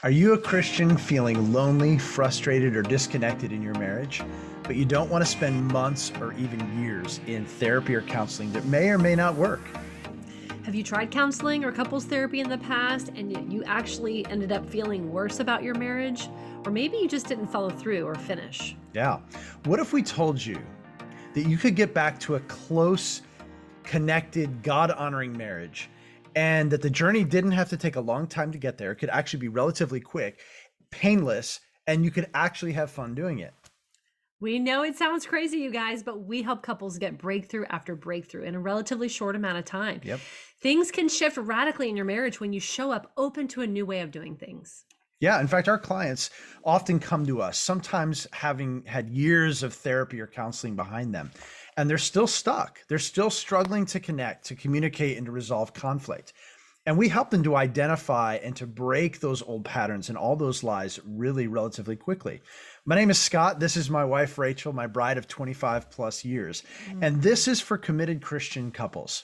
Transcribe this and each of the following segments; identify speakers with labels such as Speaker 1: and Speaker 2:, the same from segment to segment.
Speaker 1: Are you a Christian feeling lonely, frustrated, or disconnected in your marriage, but you don't want to spend months or even years in therapy or counseling that may or may not work?
Speaker 2: Have you tried counseling or couples therapy in the past and you actually ended up feeling worse about your marriage? Or maybe you just didn't follow through or finish?
Speaker 1: Yeah. What if we told you that you could get back to a close, connected, God honoring marriage, and that the journey didn't have to take a long time to get there? It could actually be relatively quick, painless, and you could actually have fun doing it.
Speaker 2: We know it sounds crazy, you guys, but we help couples get breakthrough after breakthrough in a relatively short amount of time.
Speaker 1: Yep.
Speaker 2: Things can shift radically in your marriage when you show up open to a new way of doing things.
Speaker 1: Yeah, in fact, our clients often come to us, sometimes having had years of therapy or counseling behind them, and they're still stuck. They're still struggling to connect, to communicate, and to resolve conflict. And we help them to identify and to break those old patterns and all those lies really relatively quickly. My name is Scott. This is my wife, Rachel, my bride of 25 plus years. And this is for committed Christian couples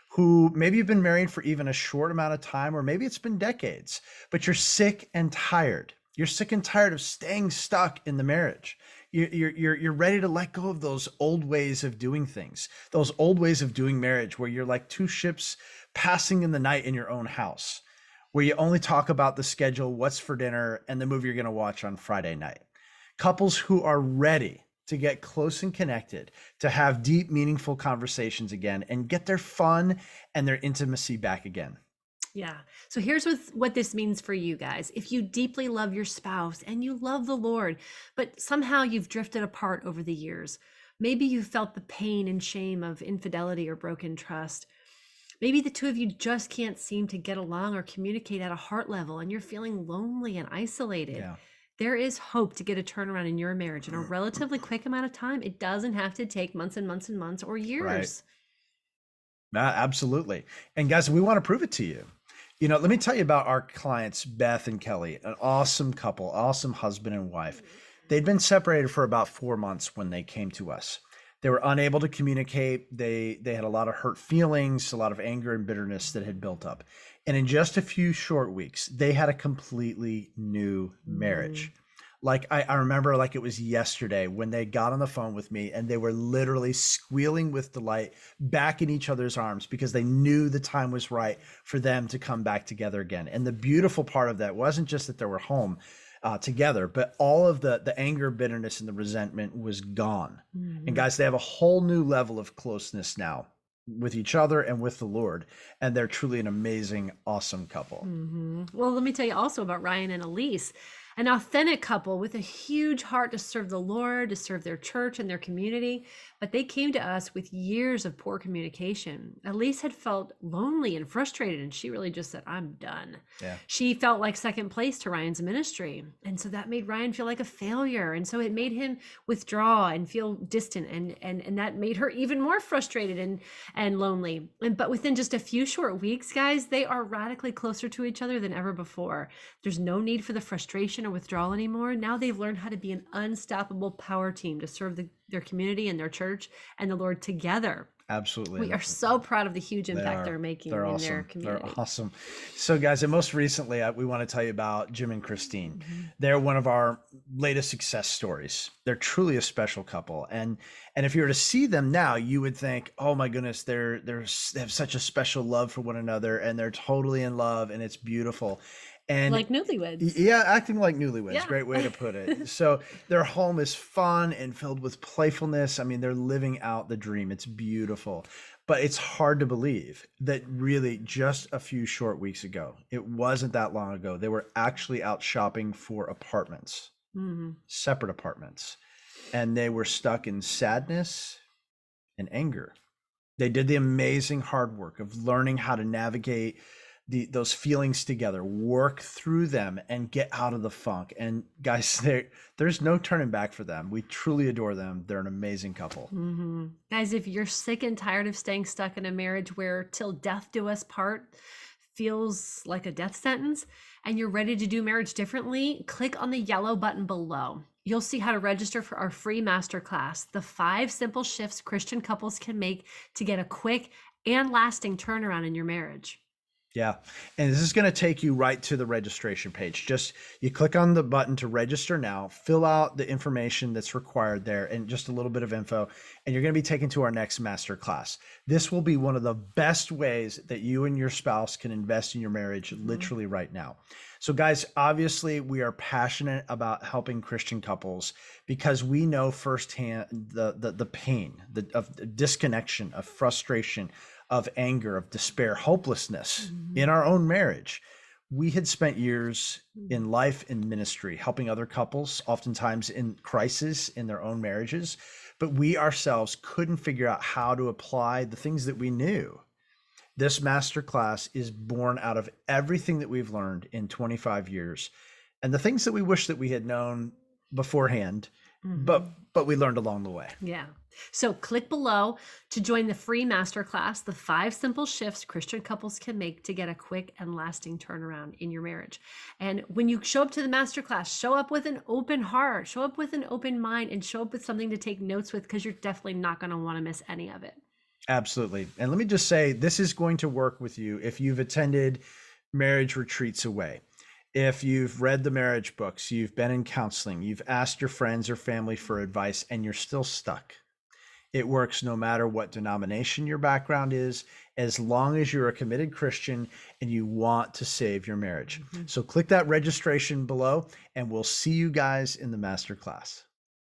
Speaker 1: who maybe you've been married for even a short amount of time, or maybe it's been decades, but you're sick and tired. You're sick and tired of staying stuck in the marriage. You're ready to let go of those old ways of doing things, those old ways of doing marriage, where you're like two ships passing in the night in your own house, where you only talk about the schedule, what's for dinner, and the movie you're going to watch on Friday night. Couples who are ready to get close and connected, to have deep, meaningful conversations again, and get their fun and their intimacy back again.
Speaker 2: Yeah. So here's what this means for you guys. If you deeply love your spouse and you love the Lord, but somehow you've drifted apart over the years, maybe you felt the pain and shame of infidelity or broken trust. Maybe the two of you just can't seem to get along or communicate at a heart level and you're feeling lonely and isolated.
Speaker 1: Yeah.
Speaker 2: There is hope to get a turnaround in your marriage in a relatively quick amount of time. It doesn't have to take months and months and months or
Speaker 1: Right.
Speaker 2: years.
Speaker 1: Absolutely. And guys, we want to prove it to you. Let me tell you about our clients, Beth and Kelly, an awesome couple, awesome husband and wife. They'd been separated for about 4 months when they came to us. They were unable to communicate. They had a lot of hurt feelings, a lot of anger and bitterness that had built up. And in just a few short weeks, they had a completely new marriage. Like I remember like it was yesterday when they got on the phone with me and they were literally squealing with delight back in each other's arms because they knew the time was right for them to come back together again. And the beautiful part of that wasn't just that they were home together, but all of the anger, bitterness, and the resentment was gone. And
Speaker 2: Mhm.
Speaker 1: guys, they have a whole new level of closeness now with each other and with the Lord. And they're truly an amazing, awesome couple.
Speaker 2: Well, let me tell you also about Ryan and Elise, an authentic couple with a huge heart to serve the Lord, to serve their church and their community. But they came to us with years of poor communication. Elise had felt lonely and frustrated, and she really just said, I'm done.
Speaker 1: Yeah.
Speaker 2: She felt like second place to Ryan's ministry. And so that made Ryan feel like a failure. And so it made him withdraw and feel distant. And that made her even more frustrated and lonely. But within just a few short weeks, guys, they are radically closer to each other than ever before. There's no need for the frustration or withdrawal anymore. Now they've learned how to be an unstoppable power team to serve their community and their church and the Lord together.
Speaker 1: Absolutely.
Speaker 2: We are so proud of the huge
Speaker 1: They
Speaker 2: impact
Speaker 1: are.
Speaker 2: they're making
Speaker 1: They're
Speaker 2: in their
Speaker 1: awesome. They're
Speaker 2: community.
Speaker 1: awesome. So, guys, and most recently, we want to tell you about Jim and Christine.
Speaker 2: Mhm.
Speaker 1: They're one of our latest success stories. They're truly a special couple, and if you were to see them now, you would think, "Oh my goodness, they have such a special love for one another, and they're totally in love, and it's beautiful." And
Speaker 2: Like newlyweds.
Speaker 1: yeah, acting like newlyweds.
Speaker 2: Yeah.
Speaker 1: Great way to put it. So their home is fun and filled with playfulness. I mean, they're living out the dream. It's beautiful. But it's hard to believe that really just a few short weeks ago, it wasn't that long ago, they were actually out shopping for apartments,
Speaker 2: Mhm.
Speaker 1: separate apartments, and they were stuck in sadness and anger. They did the amazing hard work of learning how to navigate those feelings together, work through them, and get out of the funk. And guys, there's no turning back for them. We truly adore them. They're an amazing couple.
Speaker 2: Guys, if you're sick and tired of staying stuck in a marriage where till death do us part feels like a death sentence and you're ready to do marriage differently, click on the yellow button below. You'll see how to register for our free masterclass, the 5 simple shifts Christian couples can make to get a quick and lasting turnaround in your marriage.
Speaker 1: Yeah. And this is going to take you right to the registration page. Just you click on the button to register now, fill out the information that's required there and just a little bit of info, and you're going to be taken to our next master class. This will be one of the best ways that you and your spouse can invest in your marriage literally right now. So guys, obviously we are passionate about helping Christian couples because we know firsthand the pain of disconnection, of frustration, of anger, of despair, hopelessness in our own marriage. We had spent years in life and ministry helping other couples, oftentimes in crisis in their own marriages, but we ourselves couldn't figure out how to apply the things that we knew. This masterclass is born out of everything that we've learned in 25 years and the things that we wish that we had known beforehand, but we learned along the way.
Speaker 2: Yeah. So click below to join the free masterclass, the 5 simple shifts Christian couples can make to get a quick and lasting turnaround in your marriage. And when you show up to the masterclass, show up with an open heart, show up with an open mind, and show up with something to take notes with, because you're definitely not going to want to miss any of it.
Speaker 1: Absolutely. And let me just say, this is going to work with you if you've attended marriage retreats away. If you've read the marriage books, you've been in counseling, you've asked your friends or family for advice, and you're still stuck. It works no matter what denomination your background is, as long as you're a committed Christian and you want to save your marriage. So click that registration below, and we'll see you guys in the masterclass.